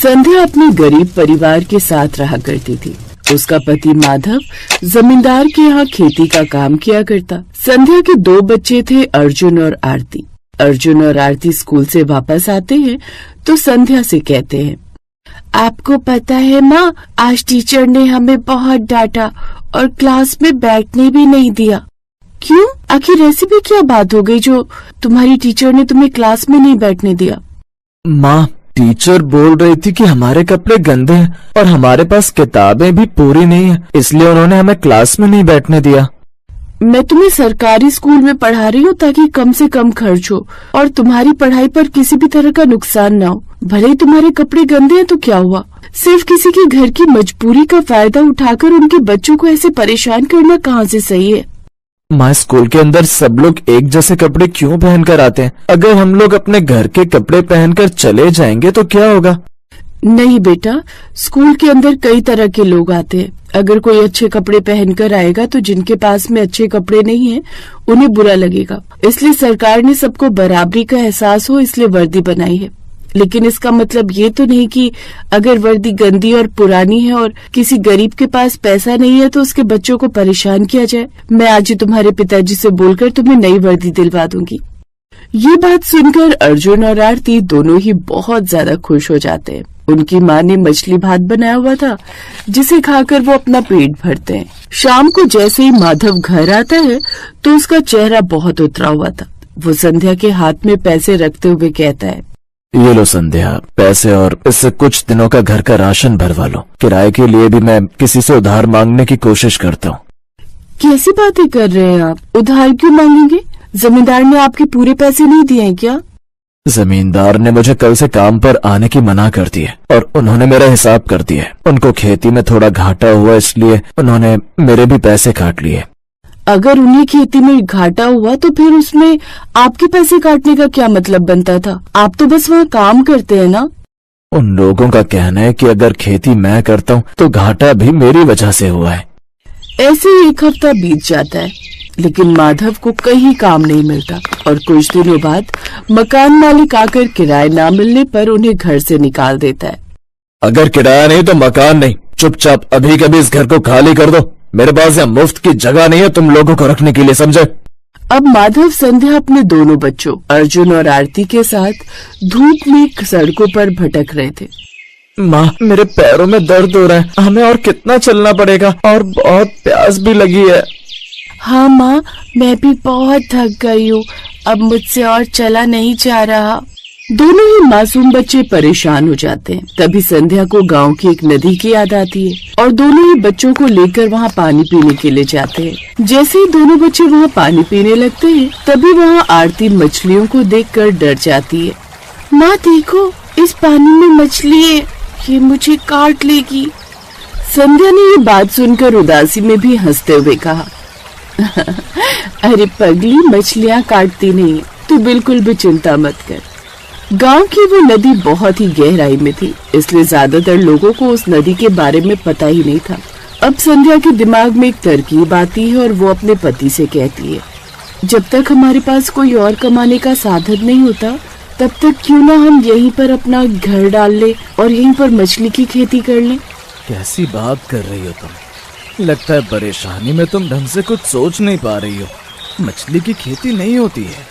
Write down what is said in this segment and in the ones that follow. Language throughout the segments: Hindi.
संध्या अपने गरीब परिवार के साथ रहा करती थी। उसका पति माधव जमींदार के यहाँ खेती का काम किया करता। संध्या के 2 बच्चे थे, अर्जुन और आरती। अर्जुन और आरती स्कूल से वापस आते हैं तो संध्या से कहते हैं, आपको पता है माँ, आज टीचर ने हमें बहुत डांटा और क्लास में बैठने भी नहीं दिया। क्यों? आखिर ऐसी भी क्या बात हो गई जो तुम्हारी टीचर ने तुम्हें क्लास में नहीं बैठने दिया? माँ, टीचर बोल रही थी कि हमारे कपड़े गंदे हैं और हमारे पास किताबें भी पूरी नहीं है, इसलिए उन्होंने हमें क्लास में नहीं बैठने दिया। मैं तुम्हें सरकारी स्कूल में पढ़ा रही हूँ ताकि कम से कम खर्च हो और तुम्हारी पढ़ाई पर किसी भी तरह का नुकसान न हो। भले ही तुम्हारे कपड़े गंदे हैं तो क्या हुआ? सिर्फ किसी के घर की मजबूरी का फायदा उठाकर उनके बच्चों को ऐसे परेशान करना कहाँ से सही है? माँ, स्कूल के अंदर सब लोग एक जैसे कपड़े क्यों पहनकर आते हैं? अगर हम लोग अपने घर के कपड़े पहनकर चले जाएंगे तो क्या होगा? नहीं बेटा, स्कूल के अंदर कई तरह के लोग आते हैं। अगर कोई अच्छे कपड़े पहनकर आएगा तो जिनके पास में अच्छे कपड़े नहीं हैं, उन्हें बुरा लगेगा। इसलिए सरकार ने सबको बराबरी का एहसास हो इसलिए वर्दी बनाई है। लेकिन इसका मतलब ये तो नहीं कि अगर वर्दी गंदी और पुरानी है और किसी गरीब के पास पैसा नहीं है तो उसके बच्चों को परेशान किया जाए। मैं आज ही तुम्हारे पिताजी से बोलकर तुम्हें नई वर्दी दिलवा दूंगी। ये बात सुनकर अर्जुन और आरती दोनों ही बहुत ज्यादा खुश हो जाते हैं। उनकी माँ ने मछली भात बनाया हुआ था जिसे खाकर वो अपना पेट भरते हैं। शाम को जैसे ही माधव घर आता है तो उसका चेहरा बहुत उतरा हुआ था। वो संध्या के हाथ में पैसे रखते हुए कहता है, ये लो संध्या, पैसे और इससे कुछ दिनों का घर का राशन भरवा लो। किराए के लिए भी मैं किसी से उधार मांगने की कोशिश करता हूँ। कैसी बातें कर रहे हैं आप? उधार क्यों मांगेंगे? जमींदार ने आपके पूरे पैसे नहीं दिए हैं क्या? जमींदार ने मुझे कल से काम पर आने की मना कर दी है और उन्होंने मेरा हिसाब कर दिया है। उनको खेती में थोड़ा घाटा हुआ इसलिए उन्होंने मेरे भी पैसे काट लिए। अगर उन्हें खेती में घाटा हुआ तो फिर उसमें आपके पैसे काटने का क्या मतलब बनता था? आप तो बस वहाँ काम करते हैं ना। उन लोगों का कहना है कि अगर खेती मैं करता हूँ तो घाटा भी मेरी वजह से हुआ है। ऐसे ही 1 हफ्ता बीत जाता है लेकिन माधव को कहीं काम नहीं मिलता और कुछ दिनों बाद मकान मालिक आकर किराया ना मिलने पर उन्हें घर से निकाल देता है। अगर किराया नहीं तो मकान नहीं, चुपचाप अभी कभी इस घर को खाली कर दो। मेरे पास यहाँ मुफ्त की जगह नहीं है तुम लोगों को रखने के लिए, समझे? अब माधव संध्या अपने दोनों बच्चों अर्जुन और आरती के साथ धूप में सड़कों पर भटक रहे थे। माँ, मेरे पैरों में दर्द हो रहा है, हमें और कितना चलना पड़ेगा और बहुत प्यास भी लगी है। हाँ माँ, मैं भी बहुत थक गई हूँ, अब मुझसे और चला नहीं जा रहा। दोनों ही मासूम बच्चे परेशान हो जाते हैं। तभी संध्या को गांव की एक नदी की याद आती है और दोनों ही बच्चों को लेकर वहाँ पानी पीने के लिए जाते हैं। जैसे ही दोनों बच्चे वहाँ पानी पीने लगते हैं तभी वहाँ आरती मछलियों को देखकर डर जाती है। माँ देखो, इस पानी में मछली है, ये मुझे काट लेगी। संध्या ने ये बात सुनकर उदासी में भी हंसते हुए कहा, अरे पगली, मछलियाँ काटती नहीं, तू बिल्कुल भी चिंता मत कर। गांव की वो नदी बहुत ही गहराई में थी इसलिए ज्यादातर लोगों को उस नदी के बारे में पता ही नहीं था। अब संध्या के दिमाग में एक तरकीब आती है और वो अपने पति से कहती है, जब तक हमारे पास कोई और कमाने का साधन नहीं होता तब तक क्यों ना हम यहीं पर अपना घर डाल ले और यहीं पर मछली की खेती कर लें। कैसी बात कर रही हो तुम? लगता है परेशानी में तुम ढंग से कुछ सोच नहीं पा रही हो। मछली की खेती नहीं होती है।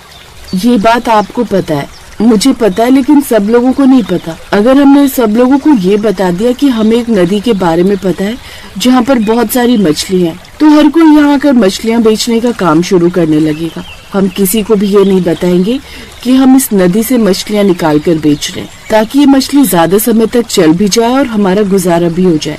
ये बात आपको पता है, मुझे पता है, लेकिन सब लोगों को नहीं पता। अगर हमने सब लोगों को ये बता दिया कि हमें एक नदी के बारे में पता है जहाँ पर बहुत सारी मछली हैं, तो हर कोई यहाँ आकर मछलियाँ बेचने का काम शुरू करने लगेगा। हम किसी को भी ये नहीं बताएंगे कि हम इस नदी से मछलियाँ निकाल कर बेच रहे हैं, ताकि ये मछली ज्यादा समय तक चल भी जाए और हमारा गुजारा भी हो जाए।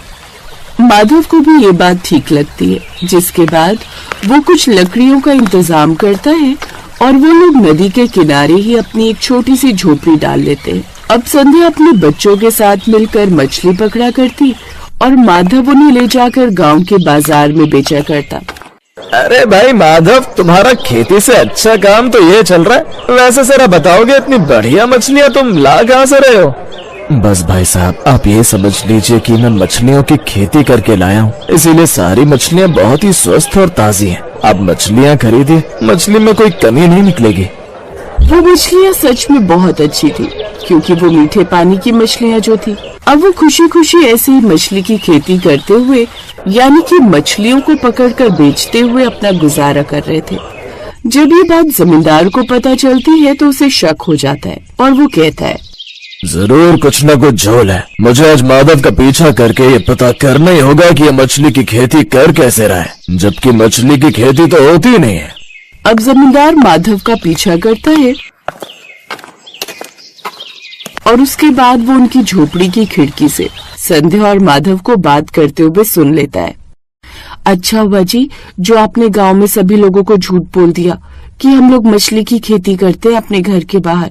माधव को भी ये बात ठीक लगती है, जिसके बाद वो कुछ लकड़ियों का इंतजाम करता है और वो लोग नदी के किनारे ही अपनी एक छोटी सी झोपड़ी डाल लेते हैं। अब संध्या अपने बच्चों के साथ मिलकर मछली पकड़ा करती और माधव उन्हें ले जाकर गांव के बाजार में बेचा करता। अरे भाई माधव, तुम्हारा खेती से अच्छा काम तो ये चल रहा है। वैसे जरा बताओगे, इतनी बढ़िया मछलियाँ तुम ला कहाँ से रहे हो? बस भाई साहब, आप ये समझ लीजिए कि मैं मछलियों की खेती करके लाया हूँ, इसीलिए सारी मछलियाँ बहुत ही स्वस्थ और ताजी हैं। आप मछलियाँ खरीदिए, मछली में कोई कमी नहीं निकलेगी। वो मछलियाँ सच में बहुत अच्छी थी, क्योंकि वो मीठे पानी की मछलियाँ जो थी। अब वो खुशी खुशी ऐसे ही मछली की खेती करते हुए, यानी कि मछलियों को पकड़कर बेचते हुए अपना गुजारा कर रहे थे। जब ये बात जमींदार को पता चलती है तो उसे शक हो जाता है और वो कहता है, जरूर कुछ न कुछ झोल है। मुझे आज माधव का पीछा करके ये पता करना ही होगा कि ये मछली की खेती कर कैसे रहा है, जबकि मछली की खेती तो होती ही नहीं है। अब जमींदार माधव का पीछा करता है और उसके बाद वो उनकी झोपड़ी की खिड़की से संध्या और माधव को बात करते हुए सुन लेता है। अच्छा हुआ जी जो आपने गांव में सभी लोगों को झूठ बोल दिया कि हम लोग मछली की खेती करते हैं अपने घर के बाहर।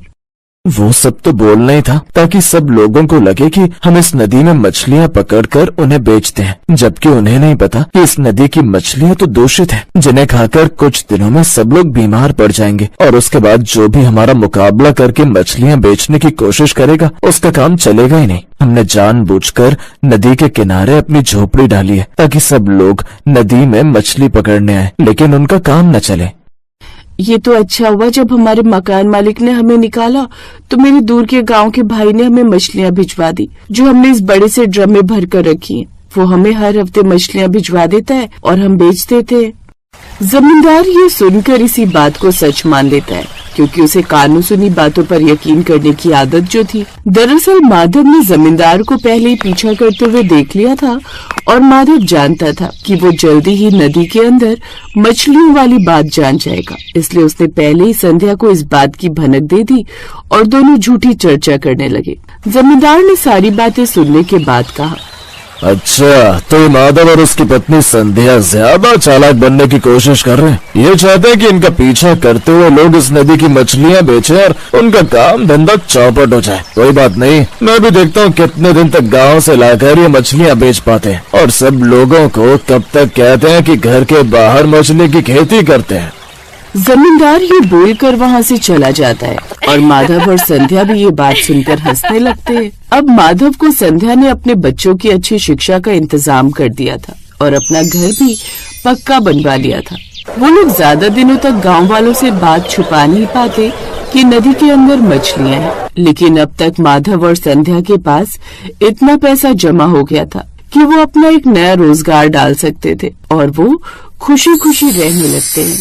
वो सब तो बोलना ही था ताकि सब लोगों को लगे कि हम इस नदी में मछलियां पकड़कर उन्हें बेचते हैं, जबकि उन्हें नहीं पता कि इस नदी की मछलियां तो दूषित हैं, जिन्हें खाकर कुछ दिनों में सब लोग बीमार पड़ जाएंगे और उसके बाद जो भी हमारा मुकाबला करके मछलियां बेचने की कोशिश करेगा उसका काम चलेगा ही नहीं। हमने जानबूझकर नदी के किनारे अपनी झोपड़ी डाली है ताकि सब लोग नदी में मछली पकड़ने आए, लेकिन उनका काम न चले। ये तो अच्छा हुआ जब हमारे मकान मालिक ने हमें निकाला तो मेरे दूर के गांव के भाई ने हमें मछलियां भिजवा दी जो हमने इस बड़े से ड्रम में भर कर रखी हैं। वो हमें हर हफ्ते मछलियां भिजवा देता है और हम बेच देते हैं। जमींदार ये सुनकर इसी बात को सच मान लेता है क्योंकि उसे कानों सुनी बातों पर यकीन करने की आदत जो थी। दरअसल माधव ने जमींदार को पहले ही पीछा करते हुए देख लिया था और माधव जानता था कि वो जल्दी ही नदी के अंदर मछलियों वाली बात जान जाएगा, इसलिए उसने पहले ही संध्या को इस बात की भनक दे दी और दोनों झूठी चर्चा करने लगे। जमींदार ने सारी बातें सुनने के बाद कहा, अच्छा तो ये माधव और उसकी पत्नी संध्या ज्यादा चालाक बनने की कोशिश कर रहे हैं। ये चाहते हैं कि इनका पीछा करते हुए लोग इस नदी की मछलियां बेचें और उनका काम धंधा चौपट हो जाए। कोई बात नहीं, मैं भी देखता हूँ कितने दिन तक गांव से लाकर ये मछलियां बेच पाते हैं और सब लोगों को कब तक कहते हैं कि घर के बाहर मछली की खेती करते हैं। जमींदार ये बोलकर वहाँ से चला जाता है और माधव और संध्या भी ये बात सुनकर हंसने लगते हैं। अब माधव को संध्या ने अपने बच्चों की अच्छी शिक्षा का इंतजाम कर दिया था और अपना घर भी पक्का बनवा लिया था। वो लोग ज्यादा दिनों तक गांव वालों से बात छुपा नहीं पाते कि नदी के अंदर मछलियां हैं, लेकिन अब तक माधव और संध्या के पास इतना पैसा जमा हो गया था कि वो अपना एक नया रोजगार डाल सकते थे और वो खुशी खुशी रहने लगते हैं।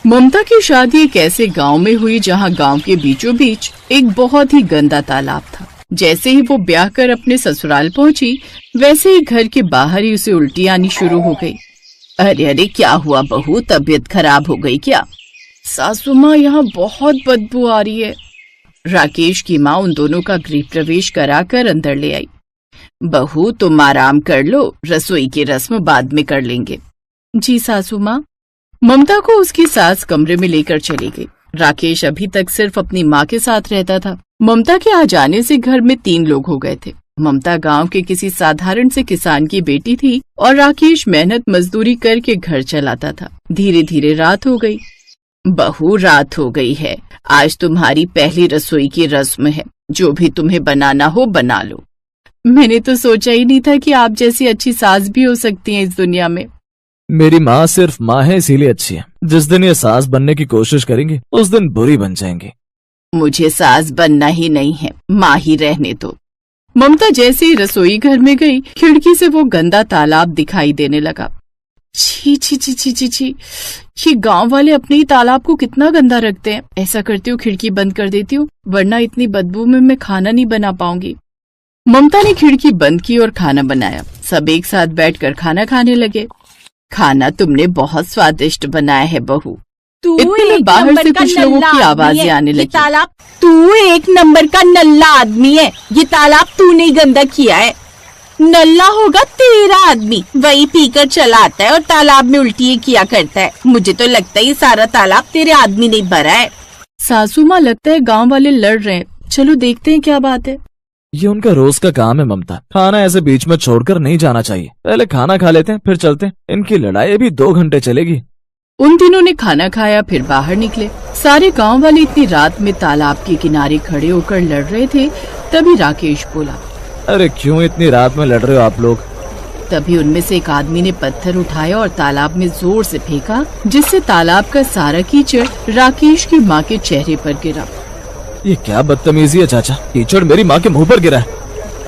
ममता की शादी एक ऐसे गांव में हुई जहां गांव के बीचों बीच एक बहुत ही गंदा तालाब था। जैसे ही वो ब्याह कर अपने ससुराल पहुंची वैसे ही घर के बाहर ही उसे उल्टी आनी शुरू हो गई। अरे अरे क्या हुआ बहू, तबीयत खराब हो गई क्या? सासू माँ यहाँ बहुत बदबू आ रही है। राकेश की माँ उन दोनों का गृह प्रवेश कराकर अंदर ले आई। बहू तुम आराम कर लो, रसोई की रस्म बाद में कर लेंगे। जी सासू माँ। ममता को उसकी सास कमरे में लेकर चली गई। राकेश अभी तक सिर्फ अपनी माँ के साथ रहता था। ममता के आ जाने से घर में 3 लोग हो गए थे। ममता गांव के किसी साधारण से किसान की बेटी थी और राकेश मेहनत मजदूरी करके घर चलाता था। धीरे धीरे रात हो गई। बहू रात हो गई है, आज तुम्हारी पहली रसोई की रस्म है, जो भी तुम्हें बनाना हो बना लो। मैंने तो सोचा ही नहीं था कि आप जैसी अच्छी सास भी हो सकती हैं इस दुनिया में। मेरी माँ सिर्फ माँ है इसीलिए अच्छी है। जिस दिन ये सास बनने की कोशिश करेंगे उस दिन बुरी बन जाएंगी। मुझे सास बनना ही नहीं है, माँ ही रहने दो। ममता जैसे ही रसोई घर में गई खिड़की से वो गंदा तालाब दिखाई देने लगा। छी छी छी छी छी छी, ये गांव वाले अपने ही तालाब को कितना गंदा रखते हैं। ऐसा करती हूँ खिड़की बंद कर देती हूँ, वरना इतनी बदबू में मैं खाना नहीं बना पाऊंगी। ममता ने खिड़की बंद की और खाना बनाया। सब एक साथ बैठकर खाना खाने लगे। खाना तुमने बहुत स्वादिष्ट बनाया है बहू। इतने में बाहर से कुछ लोगों की आवाजें आने लगी। तालाब तू एक नंबर का नल्ला आदमी है, ये तालाब तूने ही गंदा किया है। नल्ला होगा तेरा आदमी, वही पीकर चला आता है और तालाब में उल्टी किया करता है। मुझे तो लगता है ये सारा तालाब तेरे आदमी ने भरा है। सासू माँ लगता है गांव वाले लड़ रहे हैं, चलो देखते हैं क्या बात है। ये उनका रोज का काम है ममता, खाना ऐसे बीच में छोड़कर नहीं जाना चाहिए। पहले खाना खा लेते हैं फिर चलते हैं। इनकी लड़ाई अभी 2 घंटे चलेगी। उन दिनों ने खाना खाया फिर बाहर निकले। सारे गांव वाले इतनी रात में तालाब के किनारे खड़े होकर लड़ रहे थे। तभी राकेश बोला, अरे क्यों इतनी रात में लड़ रहे हो आप लोग? तभी उनमें से एक आदमी ने पत्थर उठाया और तालाब में जोर से फेंका, जिससे तालाब का सारा कीचड़ राकेश की माँ के चेहरे पर गिरा। ये क्या बदतमीजी है चाचा, कीचड़ मेरी माँ के मुंह पर गिरा है।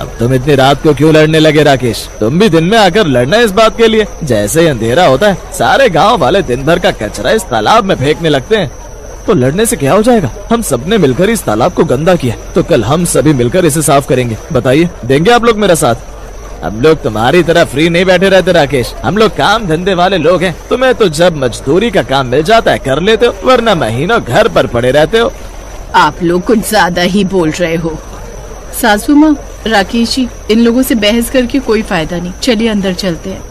अब तुम इतनी रात को क्यों लड़ने लगे राकेश? तुम भी दिन में आकर लड़ना इस बात के लिए? जैसे ही अंधेरा होता है सारे गांव वाले दिन भर का कचरा इस तालाब में फेंकने लगते हैं, तो लड़ने से क्या हो जाएगा? हम सबने मिलकर इस तालाब को गंदा किया, तो कल हम सभी मिलकर इसे साफ करेंगे। बताइए, देंगे आप लोग मेरा साथ? हम लोग तुम्हारी तरह फ्री नहीं बैठे रहते राकेश, हम लोग काम धंधे वाले लोग हैं। तुम्हें तो जब मजदूरी का काम मिल जाता है कर लेते हो, वरना महीनों घर पर पड़े रहते हो। आप लोग कुछ ज्यादा ही बोल रहे हो। सासू माँ, राकेश जी, इन लोगों से बहस करके कोई फायदा नहीं, चलिए अंदर चलते हैं।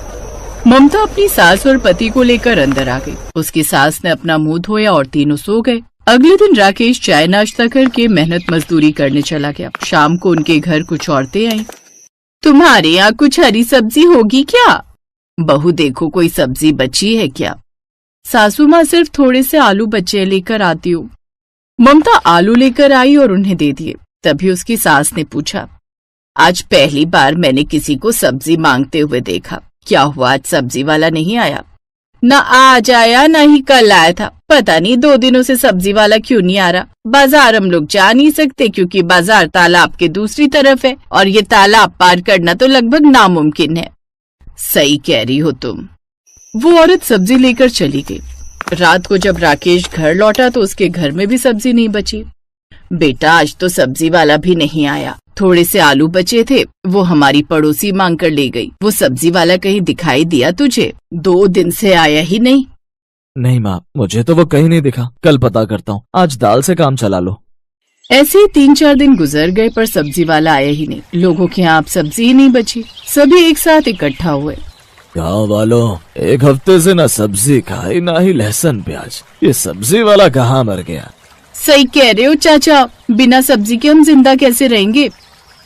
ममता अपनी सास और पति को लेकर अंदर आ गई। उसकी सास ने अपना मुंह धोया और तीनों सो गए। अगले दिन राकेश चाय नाश्ता करके मेहनत मजदूरी करने चला गया। शाम को उनके घर कुछ औरतें आईं। तुम्हारे यहाँ कुछ हरी सब्जी होगी क्या? बहू देखो, कोई सब्जी बची है क्या? सासू माँ, सिर्फ थोड़े से आलू बचे लेकर आती हूँ। ममता आलू लेकर आई और उन्हें दे दिए। तभी उसकी सास ने पूछा, आज पहली बार मैंने किसी को सब्जी मांगते हुए देखा, क्या हुआ आज सब्जी वाला नहीं आया? न आज आया न ही कल आया था, पता नहीं 2 दिनों से सब्जी वाला क्यों नहीं आ रहा। बाजार हम लोग जा नहीं सकते क्योंकि बाजार तालाब के दूसरी तरफ है और ये तालाब पार करना तो लगभग नामुमकिन है। सही कह रही हो तुम। वो औरत सब्जी लेकर चली गई। रात को जब राकेश घर लौटा तो उसके घर में भी सब्जी नहीं बची। बेटा, आज तो सब्जी वाला भी नहीं आया। थोड़े से आलू बचे थे, वो हमारी पड़ोसी मांग कर ले गई। वो सब्जी वाला कहीं दिखाई दिया तुझे? 2 दिन से आया ही नहीं। नहीं माँ, मुझे तो वो कहीं नहीं दिखा, कल पता करता हूँ, आज दाल से काम चला लो। ऐसे ही 3-4 दिन गुजर गए पर सब्जी वाला आया ही नहीं। लोगों के यहाँ अब सब्जी ही नहीं बची। सभी एक साथ इकट्ठा हुए। गाँव वालों, 1 हफ्ते से ना सब्जी खाई ना ही लहसुन प्याज, ये सब्जी वाला कहाँ मर गया? सही कह रहे हो चाचा, बिना सब्जी के हम जिंदा कैसे रहेंगे?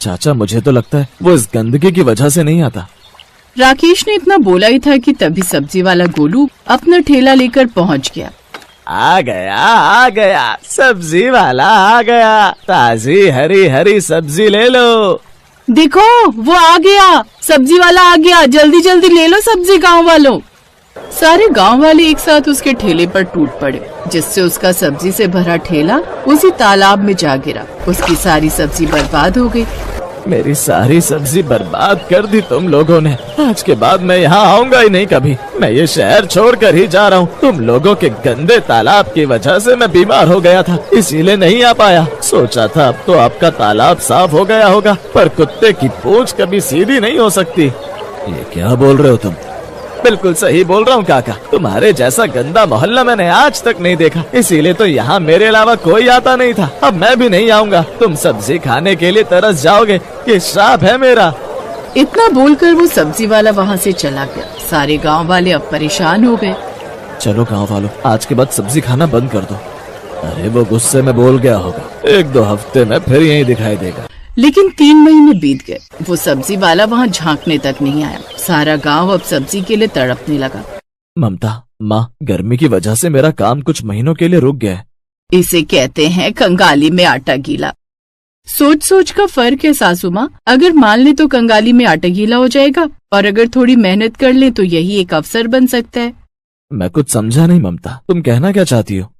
चाचा, मुझे तो लगता है वो इस गंदगी की वजह से नहीं आता। राकेश ने इतना बोला ही था कि तभी सब्जी वाला गोलू अपना ठेला लेकर पहुंच गया। आ गया, सब्जी वाला आ गया, ताजी हरी हरी सब्जी ले लो। देखो, वो आ गया, सब्जी वाला आ गया, जल्दी जल्दी ले लो सब्जी गांव वालों। सारे गांव वाले एक साथ उसके ठेले पर टूट पड़े, जिससे उसका सब्जी से भरा ठेला उसी तालाब में जा गिरा। उसकी सारी सब्जी बर्बाद हो गई। मेरी सारी सब्जी बर्बाद कर दी तुम लोगों ने। आज के बाद मैं यहाँ आऊंगा ही नहीं कभी। मैं ये शहर छोड़ कर ही जा रहा हूँ। तुम लोगों के गंदे तालाब की वजह से मैं बीमार हो गया था, इसीलिए नहीं आ पाया। सोचा था अब तो आपका तालाब साफ हो गया होगा, पर कुत्ते की पूंछ कभी सीधी नहीं हो सकती। ये क्या बोल रहे हो तुम? बिल्कुल सही बोल रहा हूँ काका, तुम्हारे जैसा गंदा मोहल्ला मैंने आज तक नहीं देखा, इसीलिए तो यहाँ मेरे अलावा कोई आता नहीं था। अब मैं भी नहीं आऊंगा। तुम सब्जी खाने के लिए तरस जाओगे, ये श्राप है मेरा। इतना बोलकर वो सब्जी वाला वहाँ से चला गया। सारे गांव वाले अब परेशान हो गए। चलो गांव वालों, आज के बाद सब्जी खाना बंद कर दो। अरे वो गुस्से में बोल गया होगा, 1-2 हफ्ते में फिर यही दिखाई देगा। लेकिन 3 महीने बीत गए, वो सब्जी वाला वहाँ झांकने तक नहीं आया। सारा गांव अब सब्जी के लिए तड़पने लगा। ममता, माँ, गर्मी की वजह से मेरा काम कुछ महीनों के लिए रुक गया है। इसे कहते हैं कंगाली में आटा गीला। सोच सोच का फर्क है सासू माँ। अगर मान ले तो कंगाली में आटा गीला हो जाएगा, और अगर थोड़ी मेहनत कर ले तो यही एक अवसर बन सकता है। मैं कुछ समझा नहीं ममता, तुम कहना क्या चाहती हो?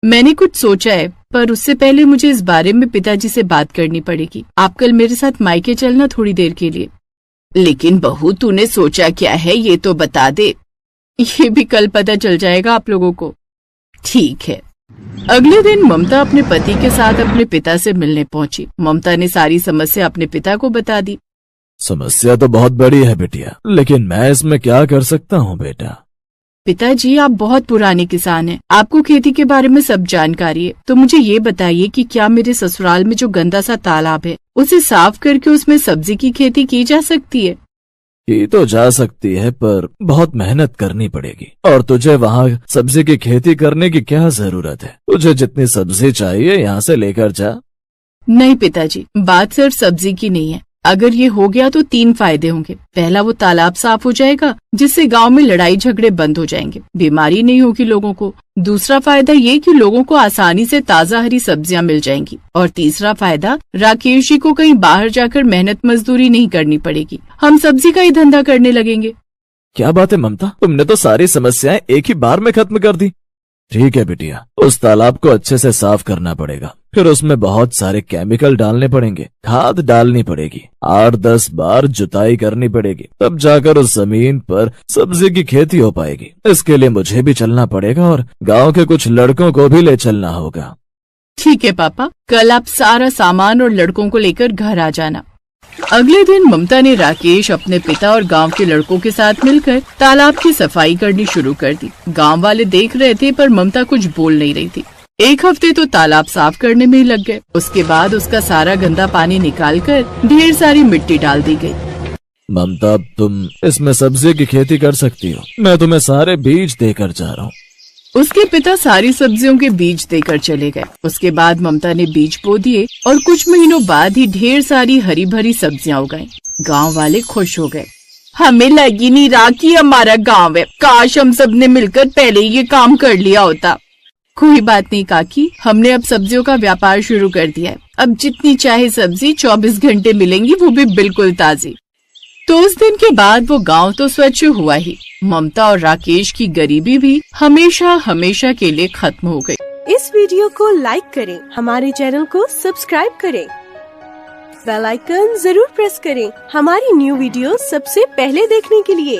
मैंने कुछ सोचा है, पर उससे पहले मुझे इस बारे में पिताजी से बात करनी पड़ेगी। आप कल मेरे साथ मायके चलना थोड़ी देर के लिए। लेकिन बहू, तूने सोचा क्या है ये तो बता दे। ये भी कल पता चल जाएगा आप लोगों को। ठीक है। अगले दिन ममता अपने पति के साथ अपने पिता से मिलने पहुंची। ममता ने सारी समस्या अपने पिता को बता दी। समस्या तो बहुत बड़ी है बिटिया, लेकिन मैं इसमें क्या कर सकता हूँ बेटा? पिताजी, आप बहुत पुराने किसान हैं, आपको खेती के बारे में सब जानकारी है। तो मुझे ये बताइए कि क्या मेरे ससुराल में जो गंदा सा तालाब है उसे साफ करके उसमें सब्जी की खेती की जा सकती है? की तो जा सकती है, पर बहुत मेहनत करनी पड़ेगी। और तुझे वहाँ सब्जी की खेती करने की क्या जरूरत है? तुझे जितनी सब्जी चाहिए यहाँ से लेकर जा। नहीं पिताजी, बात सिर्फ सब्जी की नहीं है। अगर ये हो गया तो 3 फायदे होंगे। पहला, वो तालाब साफ हो जाएगा, जिससे गांव में लड़ाई झगड़े बंद हो जाएंगे, बीमारी नहीं होगी लोगों को। दूसरा फायदा ये कि लोगों को आसानी से ताजा हरी सब्जियां मिल जाएंगी। और तीसरा फायदा, राकेश जी को कहीं बाहर जाकर मेहनत मजदूरी नहीं करनी पड़ेगी, हम सब्जी का ही धंधा करने लगेंगे। क्या बात है ममता, तुमने तो सारी समस्याएं एक ही बार में खत्म कर दी। ठीक है बिटिया, उस तालाब को अच्छे से साफ करना पड़ेगा। फिर उसमें बहुत सारे केमिकल डालने पड़ेंगे, खाद डालनी पड़ेगी, 8-10 बार जुताई करनी पड़ेगी, तब जाकर उस जमीन पर सब्जी की खेती हो पाएगी। इसके लिए मुझे भी चलना पड़ेगा और गांव के कुछ लड़कों को भी ले चलना होगा। ठीक है पापा, कल आप सारा सामान और लड़कों को लेकर घर आ जाना। अगले दिन ममता ने राकेश, अपने पिता और गांव के लड़कों के साथ मिलकर तालाब की सफाई करनी शुरू कर दी। गांव वाले देख रहे थे पर ममता कुछ बोल नहीं रही थी। एक हफ्ते तो तालाब साफ करने में ही लग गए। उसके बाद उसका सारा गंदा पानी निकालकर ढेर सारी मिट्टी डाल दी गई। ममता, तुम इसमें सब्जी की खेती कर सकती हो, मैं तुम्हें सारे बीज देकर जा रहा हूँ। उसके पिता सारी सब्जियों के बीज देकर चले गए। उसके बाद ममता ने बीज बो दिए और कुछ महीनों बाद ही ढेर सारी हरी भरी सब्जियां उगाई। गांव वाले खुश हो गए। हमें लग ही नहीं रहा कि हमारा गांव है, काश हम सब ने मिलकर पहले ये काम कर लिया होता। कोई बात नहीं काकी, हमने अब सब्जियों का व्यापार शुरू कर दिया है। अब जितनी चाहे सब्जी 24 घंटे मिलेंगी, वो भी बिल्कुल ताजी। तो उस दिन के बाद वो गांव तो स्वच्छ हुआ ही, ममता और राकेश की गरीबी भी हमेशा हमेशा के लिए खत्म हो गई। इस वीडियो को लाइक करें, हमारे चैनल को सब्सक्राइब करें, बेल आइकन जरूर प्रेस करें हमारी न्यू वीडियो सबसे पहले देखने के लिए।